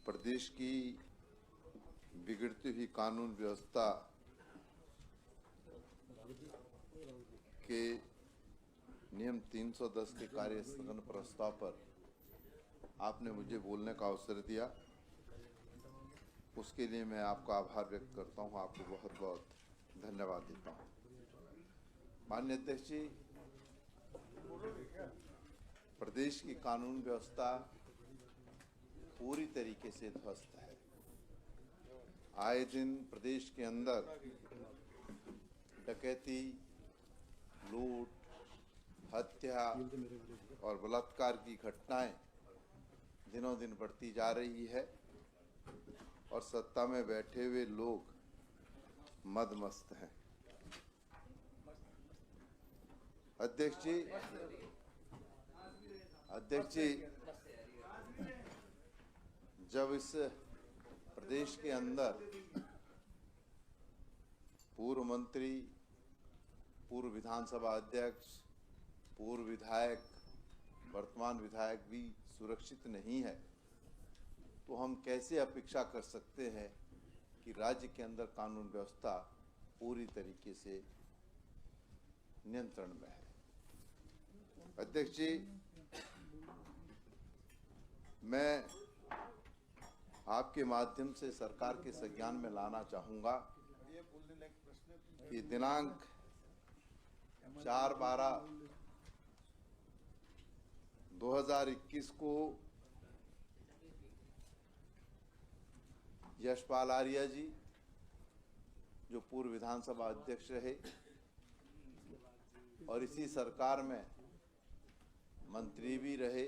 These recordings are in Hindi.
प्रदेश की बिगड़ती हुई कानून व्यवस्था के नियम 310 के कार्य स्थगन प्रस्ताव पर आपने मुझे बोलने का अवसर दिया, उसके लिए मैं आपका आभार व्यक्त करता हूं। आपको बहुत बहुत धन्यवाद देता हूं। माननीय अध्यक्ष जी, प्रदेश की कानून व्यवस्था पूरी तरीके से ध्वस्त है। आए दिन प्रदेश के अंदर डकैती, लूट, हत्या और बलात्कार की घटनाएं दिनों दिन बढ़ती जा रही है और सत्ता में बैठे हुए लोग मदमस्त हैं। अध्यक्ष जी, जब इस प्रदेश के अंदर पूर्व मंत्री, पूर्व विधानसभा अध्यक्ष, पूर्व विधायक, वर्तमान विधायक भी सुरक्षित नहीं है, तो हम कैसे अपेक्षा कर सकते हैं कि राज्य के अंदर कानून व्यवस्था पूरी तरीके से नियंत्रण में है। अध्यक्ष जी, मैं आपके माध्यम से सरकार के संज्ञान में लाना चाहूंगा कि दिनांक 4/12/2021 को यशपाल आर्या जी, जो पूर्व विधानसभा अध्यक्ष रहे और इसी सरकार में मंत्री भी रहे,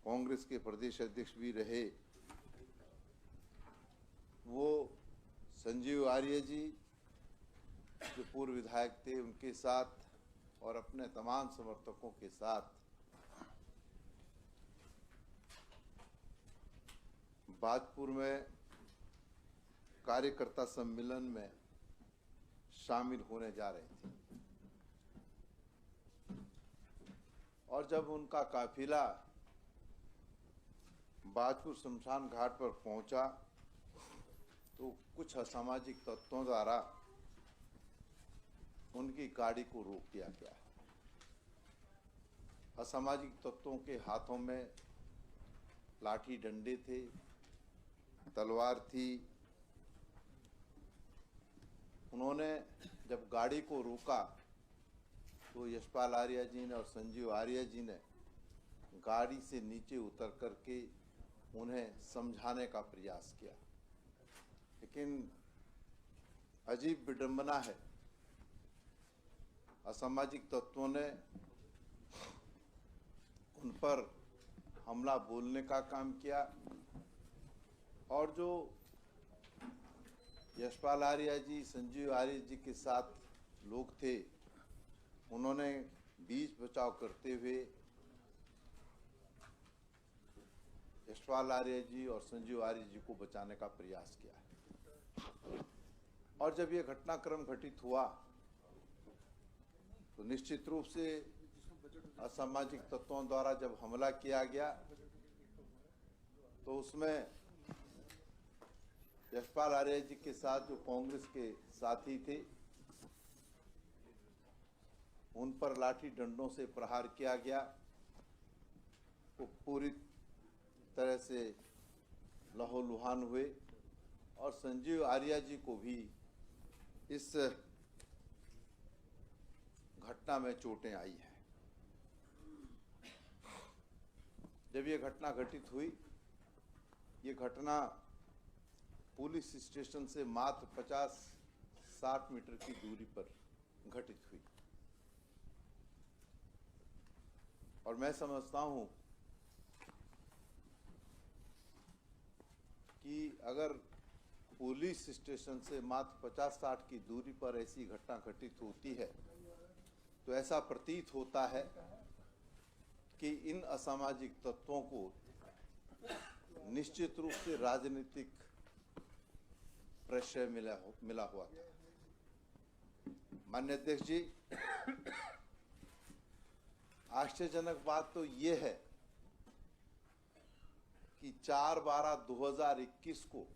कांग्रेस के प्रदेश अध्यक्ष भी रहे, वो संजीव आर्य जी, जो पूर्व विधायक थे, उनके साथ और अपने तमाम समर्थकों के साथ बाजपुर में कार्यकर्ता सम्मेलन में शामिल होने जा रहे थे और जब उनका काफिला बाजपुर शमशान घाट पर पहुंचा तो कुछ असामाजिक तत्वों द्वारा उनकी गाड़ी को रोक दिया गया। असामाजिक तत्वों के हाथों में लाठी डंडे थे, तलवार थी। उन्होंने जब गाड़ी को रोका तो यशपाल आर्या जी ने और संजीव आर्या जी ने गाड़ी से नीचे उतर करके उन्हें समझाने का प्रयास किया, लेकिन अजीब विडंबना है, असामाजिक तत्वों ने उन पर हमला बोलने का काम किया और जो यशपाल आर्या जी, संजीव आर्या जी के साथ लोग थे, उन्होंने बीच बचाव करते हुए यशपाल आर्या जी और संजीव आर्या जी को बचाने का प्रयास किया और जब यह घटनाक्रम घटित हुआ तो निश्चित रूप से असामाजिक तत्वों द्वारा जब हमला किया गया तो उसमें यशपाल आर्या जी के साथ जो कांग्रेस के साथी थे, उन पर लाठी डंडों से प्रहार किया गया। वो पूरी तरह से लहूलुहान हुए और संजीव आर्या जी को भी इस घटना में चोटें आई हैं। जब ये घटना घटित हुई, ये घटना पुलिस स्टेशन से मात्र 50-60 मीटर की दूरी पर घटित हुई और मैं समझता हूं कि अगर पुलिस स्टेशन से मात्र 50-60 की दूरी पर ऐसी घटना घटित होती है तो ऐसा प्रतीत होता है कि इन असामाजिक तत्वों को निश्चित रूप से राजनीतिक प्रेशर मिला हुआ था। माननीय अध्यक्ष जी, आश्चर्यजनक बात तो ये है कि 4/12/2021 को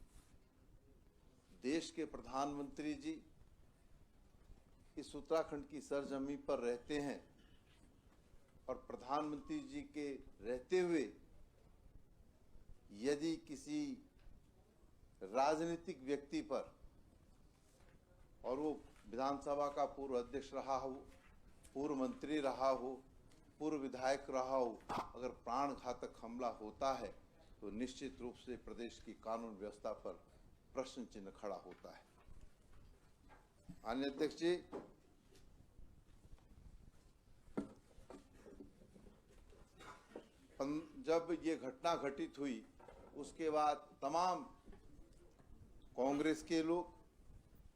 देश के प्रधानमंत्री जी इस उत्तराखंड की सरजमी पर रहते हैं और प्रधानमंत्री जी के रहते हुए यदि किसी राजनीतिक व्यक्ति पर, और वो विधानसभा का पूर्व अध्यक्ष रहा हो, पूर्व मंत्री रहा हो, पूर्व विधायक रहा हो, अगर प्राण घातक हमला होता है तो निश्चित रूप से प्रदेश की कानून व्यवस्था पर प्रश्न चिन्ह खड़ा होता है। माननीय अध्यक्ष जी, जब ये घटना घटित हुई उसके बाद तमाम कांग्रेस के लोग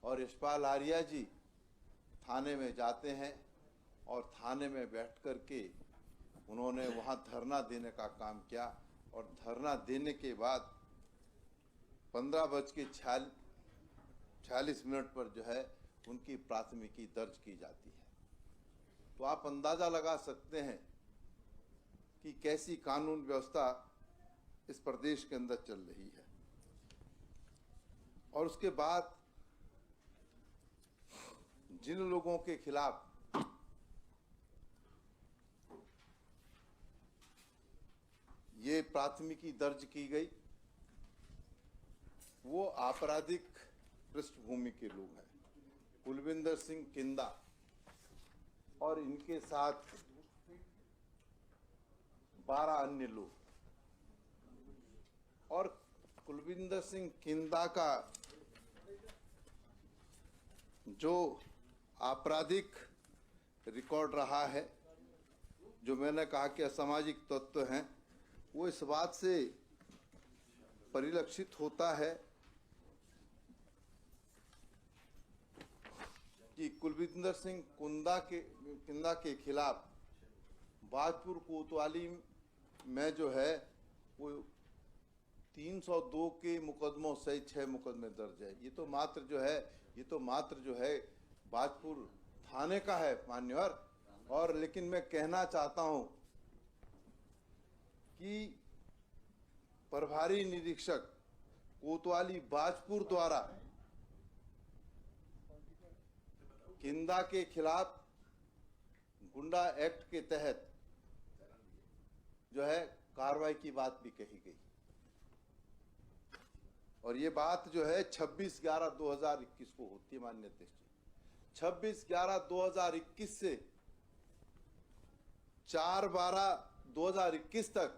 और यशपाल आर्या जी थाने में जाते हैं और थाने में बैठ कर के उन्होंने वहां धरना देने का काम किया और धरना देने के बाद 15:46 पर जो है उनकी प्राथमिकी दर्ज की जाती है। तो आप अंदाजा लगा सकते हैं कि कैसी कानून व्यवस्था इस प्रदेश के अंदर चल रही है। और उसके बाद जिन लोगों के खिलाफ ये प्राथमिकी दर्ज की गई वो आपराधिक पृष्ठभूमि के लोग हैं। कुलविंदर सिंह किंदा और इनके साथ 12 अन्य लोग, और कुलविंदर सिंह किंदा का जो आपराधिक रिकॉर्ड रहा है, जो मैंने कहा कि असामाजिक तत्व हैं, वो इस बात से परिलक्षित होता है कि कुलविंदर सिंह किंदा के खिलाफ बाजपुर कोतवाली में जो है वो 302 के मुकदमों सहित 6 मुकदमे दर्ज है। ये तो मात्र जो है बाजपुर थाने का है मान्यवर। और लेकिन मैं कहना चाहता हूं कि प्रभारी निरीक्षक कोतवाली बाजपुर द्वारा किंदा के खिलाफ गुंडा एक्ट के तहत जो है कार्रवाई की बात भी कही गई। और ये बात जो है 26/11/2021 को होती है माननीय अध्यक्ष जी। 26/11/2021 से 4/12/2021 तक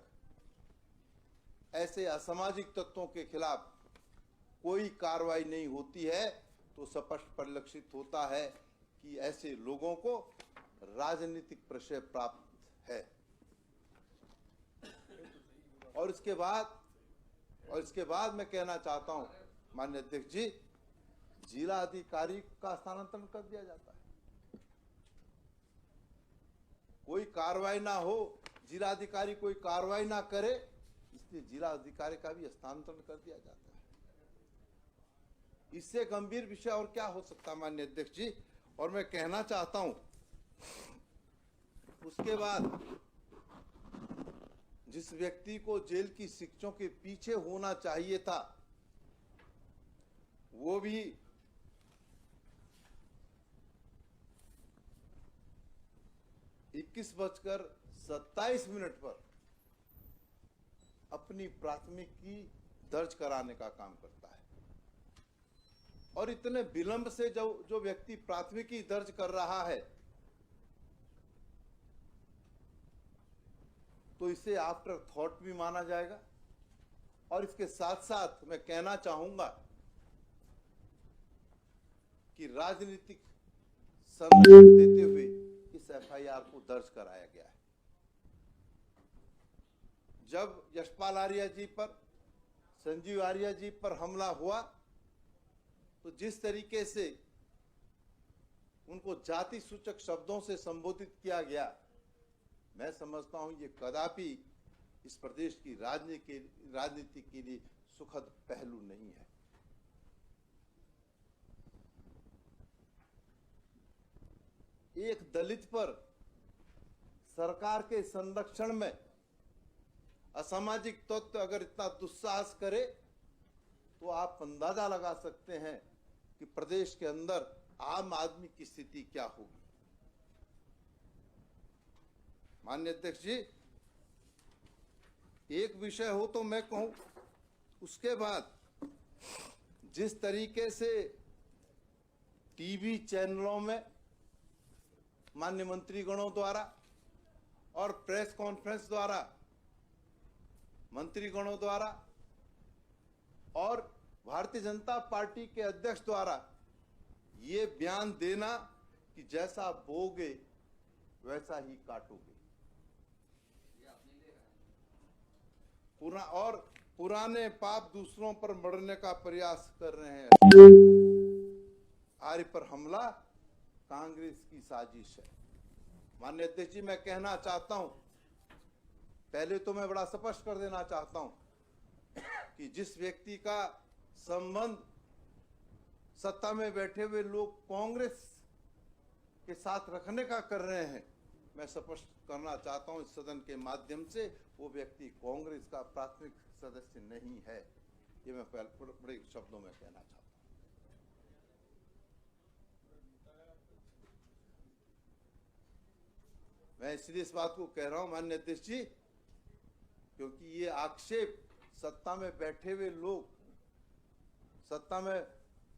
ऐसे असामाजिक तत्वों के खिलाफ कोई कार्रवाई नहीं होती है, तो स्पष्ट परिलक्षित होता है कि ऐसे लोगों को राजनीतिक प्रश्रय प्राप्त है। और इसके बाद मैं कहना चाहता हूं माननीय अध्यक्ष जी, जिला अधिकारी का स्थानांतरण कर दिया जाता है। कोई कार्रवाई ना हो, जिला अधिकारी कोई कार्रवाई ना करे, इसलिए जिला अधिकारी का भी स्थानांतरण कर दिया जाता है। इससे गंभीर विषय और क्या हो सकता है माननीय अध्यक्ष जी। और मैं कहना चाहता हूं उसके बाद जिस व्यक्ति को जेल की शिक्षों के पीछे होना चाहिए था, वो भी 21:27 पर अपनी प्राथमिकी दर्ज कराने का काम करता है। और इतने विलंब से जो व्यक्ति प्राथमिकी दर्ज कर रहा है, तो इसे आफ्टर थॉट भी माना जाएगा। और इसके साथ साथ मैं कहना चाहूंगा कि राजनीतिक संरक्षण देते हुए इस एफआईआर को दर्ज कराया गया है। जब यशपाल आर्या जी पर, संजीव आर्या जी पर हमला हुआ, तो जिस तरीके से उनको जाति सूचक शब्दों से संबोधित किया गया, मैं समझता हूं ये कदापि इस प्रदेश की राजनीति के लिए सुखद पहलू नहीं है। एक दलित पर सरकार के संरक्षण में असामाजिक तत्व अगर इतना दुस्साहस करे तो आप अंदाजा लगा सकते हैं कि प्रदेश के अंदर आम आदमी की स्थिति क्या होगी। माननीय अध्यक्ष जी, एक विषय हो तो मैं कहूं, उसके बाद जिस तरीके से टीवी चैनलों में माननीय मंत्रीगणों द्वारा और प्रेस कॉन्फ्रेंस द्वारा मंत्रीगणों द्वारा और भारतीय जनता पार्टी के अध्यक्ष द्वारा ये बयान देना कि जैसा बोगे वैसा ही काटोगे, पुराने पाप दूसरों पर मढ़ने का प्रयास कर रहे हैं। आर्य पर हमला कांग्रेस की साजिश है। माननीय अध्यक्ष जी, मैं कहना चाहता हूं, पहले तो मैं बड़ा स्पष्ट कर देना चाहता हूं कि जिस व्यक्ति का संबंध सत्ता में बैठे हुए लोग कांग्रेस के साथ रखने का कर रहे हैं, मैं स्पष्ट करना चाहता हूं इस सदन के माध्यम से, वो व्यक्ति कांग्रेस का प्राथमिक सदस्य नहीं है। ये मैं बड़े शब्दों में कहना चाहता हूं। मैं इसलिए इस बात को कह रहा हूं माननीय अध्यक्ष जी, क्योंकि ये आक्षेप सत्ता में बैठे हुए लोग, सत्ता में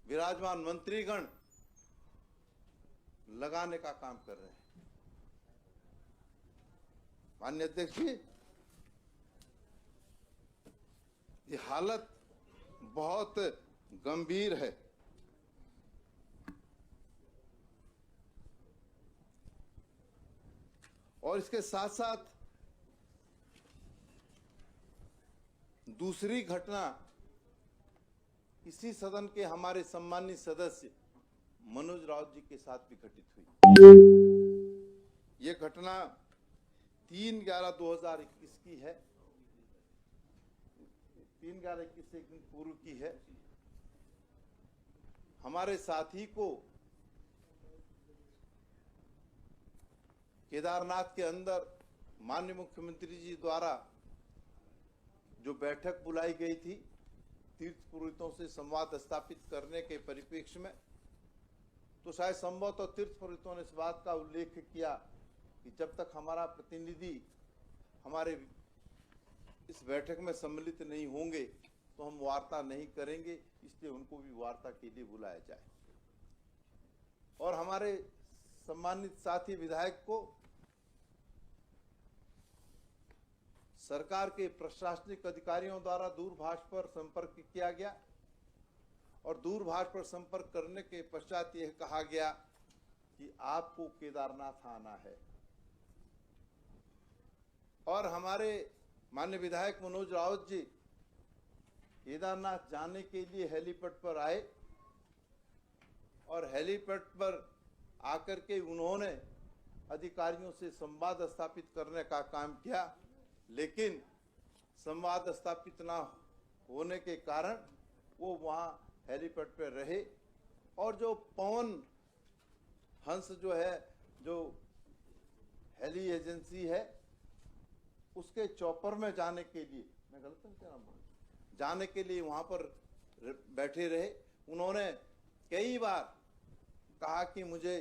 विराजमान मंत्रीगण लगाने का काम कर रहे हैं। माननीय अध्यक्ष जी, ये हालत बहुत गंभीर है। और इसके साथ साथ दूसरी घटना इसी सदन के हमारे सम्मानित सदस्य मनोज राउत जी के साथ भी घटित हुई। ये घटना 3/11/2021 की है, 3/11/21 से एक दिन पूर्व की है। हमारे साथी को केदारनाथ के अंदर माननीय मुख्यमंत्री जी द्वारा जो बैठक बुलाई गई थी तीर्थ पुरोहितों से संवाद स्थापित करने के परिप्रेक्ष्य में, तो शायद संभवतः तीर्थ पुरोहितों ने इस बात का उल्लेख किया कि जब तक हमारा प्रतिनिधि हमारे इस बैठक में सम्मिलित नहीं होंगे तो हम वार्ता नहीं करेंगे, इसलिए उनको भी वार्ता के लिए बुलाया जाए। और हमारे सम्मानित साथी विधायक को सरकार के प्रशासनिक अधिकारियों द्वारा दूरभाष पर संपर्क किया गया और दूरभाष पर संपर्क करने के पश्चात यह कहा गया कि आपको केदारनाथ आना है। और हमारे माननीय विधायक मनोज राउत जी केदारनाथ जाने के लिए हेलीपैड पर आए और हेलीपैड पर आकर के उन्होंने अधिकारियों से संवाद स्थापित करने का काम किया, लेकिन संवाद स्थापित ना होने के कारण वो वहां हेलीपैड पर रहे। और जो पवन हंस जो है, जो हेली एजेंसी है, उसके चौपर में जाने के लिए, मैं गलत नहीं कह रहा हूं, जाने के लिए वहां पर बैठे रहे। उन्होंने कई बार कहा कि मुझे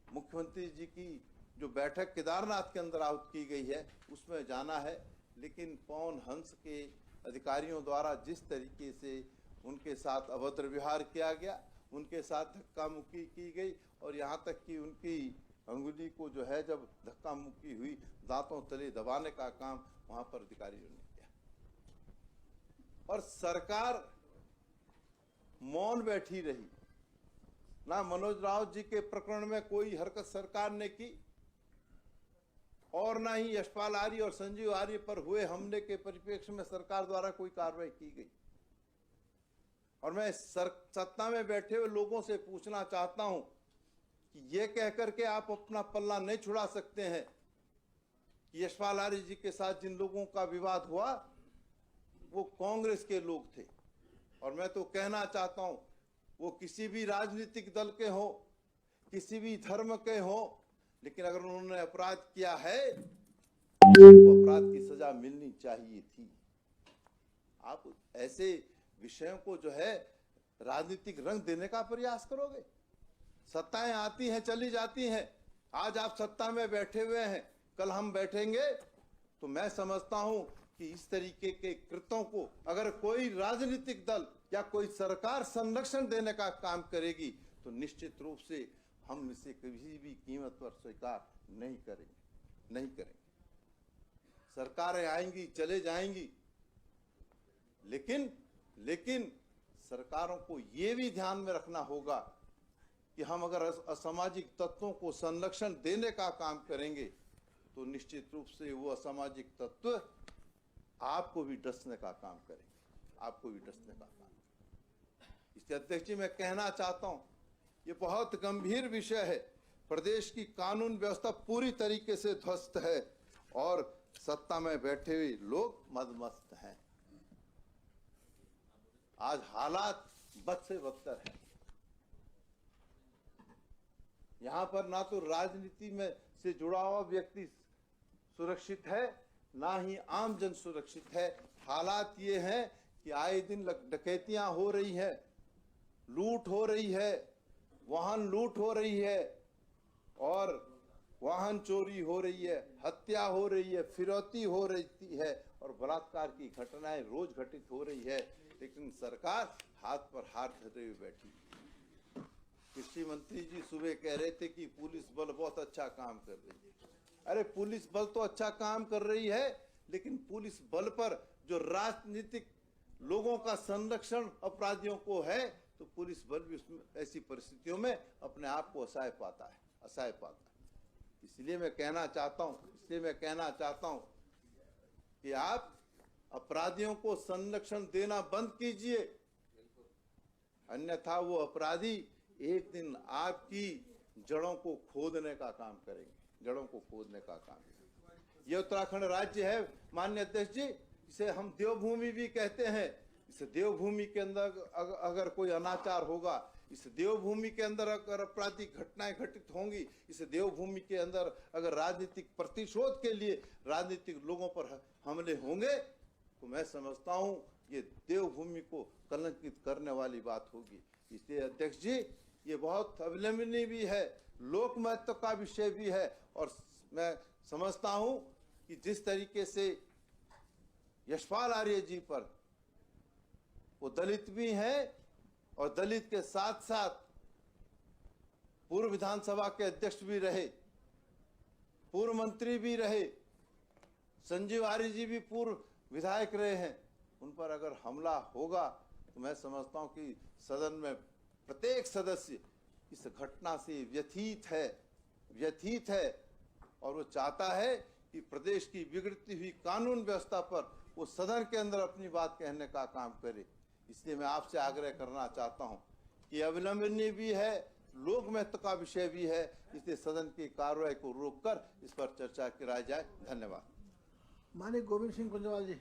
मुख्यमंत्री जी की जो बैठक केदारनाथ के अंदर आहुत की गई है उसमें जाना है, लेकिन पवन हंस के अधिकारियों द्वारा जिस तरीके से उनके साथ अभद्र व्यवहार किया गया, उनके साथ धक्का मुक्की की गई और यहाँ तक कि उनकी अंगुली को जो है जब धक्का मुक्की हुई, दांतों तले दबाने का काम वहां पर अधिकारियों ने किया। और सरकार मौन बैठी रही। ना मनोज राउत जी के प्रकरण में कोई हरकत सरकार ने की और ना ही यशपाल आर्य और संजीव आर्य पर हुए हमले के परिप्रेक्ष्य में सरकार द्वारा कोई कार्रवाई की गई। और मैं सत्ता में बैठे हुए लोगों से पूछना चाहता हूं कि ये कहकर के आप अपना पल्ला नहीं छुड़ा सकते हैं कि यशपाल आर्य जी के साथ जिन लोगों का विवाद हुआ वो कांग्रेस के लोग थे। और मैं तो कहना चाहता हूं वो किसी भी राजनीतिक दल के हो, किसी भी धर्म के हो, लेकिन अगर उन्होंने अपराध किया है उनको अपराध की सजा मिलनी चाहिए थी। आप ऐसे विषयों को जो है राजनीतिक रंग देने का प्रयास करोगे। सत्ताएं आती हैं चली जाती हैं, आज आप सत्ता में बैठे हुए हैं, कल हम बैठेंगे। तो मैं समझता हूं कि इस तरीके के कृत्यों को अगर कोई राजनीतिक दल या कोई सरकार संरक्षण देने का काम करेगी तो निश्चित रूप से हम इसे किसी भी कीमत पर स्वीकार नहीं करेंगे। सरकारें आएंगी चले जाएंगी, लेकिन सरकारों को ये भी ध्यान में रखना होगा कि हम अगर असामाजिक तत्वों को संरक्षण देने का काम करेंगे तो निश्चित रूप से वो असामाजिक तत्व आपको भी डसने का काम करेंगे, इसलिए अध्यक्ष जी मैं कहना चाहता हूं, ये बहुत गंभीर विषय है। प्रदेश की कानून व्यवस्था पूरी तरीके से ध्वस्त है और सत्ता में बैठे हुए लोग मदमस्त हैं। आज हालात बद से बदतर है। यहाँ पर ना तो राजनीति में से जुड़ा हुआ व्यक्ति सुरक्षित है, ना ही आम जन सुरक्षित है। हालात ये हैं कि आए दिन डकैतियां हो रही है, लूट हो रही है, वाहन लूट हो रही है और वाहन चोरी हो रही है, हत्या हो रही है, फिरौती हो रही है और बलात्कार की घटनाएं रोज घटित हो रही है। लेकिन सरकार हाथ पर हाथ धरे हुए बैठी। कृषि मंत्री जी सुबह कह रहे थे कि पुलिस बल बहुत अच्छा काम कर रही है। अरे पुलिस बल तो अच्छा काम कर रही है, लेकिन पुलिस बल पर जो राजनीतिक लोगों का संरक्षण अपराधियों को है, तो पुलिस बल भी उसमें ऐसी परिस्थितियों में अपने आप को असहाय पाता है। इसलिए मैं कहना चाहता हूं कि आप अपराधियों को संरक्षण देना बंद कीजिए, अन्यथा वो अपराधी एक दिन आपकी जड़ों को खोदने का काम करेंगे। ये उत्तराखंड राज्य है माननीय अध्यक्ष जी, इसे हम देवभूमि भी कहते हैं। इस देवभूमि के अंदर अगर कोई अनाचार होगा, इस देवभूमि के अंदर अगर आपराधिक घटनाएं घटित होंगी, इस देवभूमि के अंदर अगर राजनीतिक प्रतिशोध के लिए राजनीतिक लोगों पर हमले होंगे, तो मैं समझता हूं ये देवभूमि को कलंकित करने वाली बात होगी। इसलिए अध्यक्ष जी ये बहुत अविलंबनीय भी है, लोक महत्व का विषय भी है और मैं समझता हूं कि जिस तरीके से यशपाल आर्य जी पर, वो दलित भी हैं और दलित के साथ साथ पूर्व विधानसभा के अध्यक्ष भी रहे, पूर्व मंत्री भी रहे, संजीव आर्य जी भी पूर्व विधायक रहे हैं, उन पर अगर हमला होगा तो मैं समझता हूं कि सदन में प्रत्येक सदस्य इस घटना से व्यथित है और वो चाहता है कि प्रदेश की बिगड़ती हुई कानून व्यवस्था पर वो सदन के अंदर अपनी बात कहने का काम करे। इसलिए मैं आपसे आग्रह करना चाहता हूं कि अविलंबनीय भी है, लोक महत्व का विषय भी है, इसलिए सदन की कार्रवाई को रोककर इस पर चर्चा कराई जाए। धन्यवाद। माननीय गोविंद सिंह कुंजवाल जी।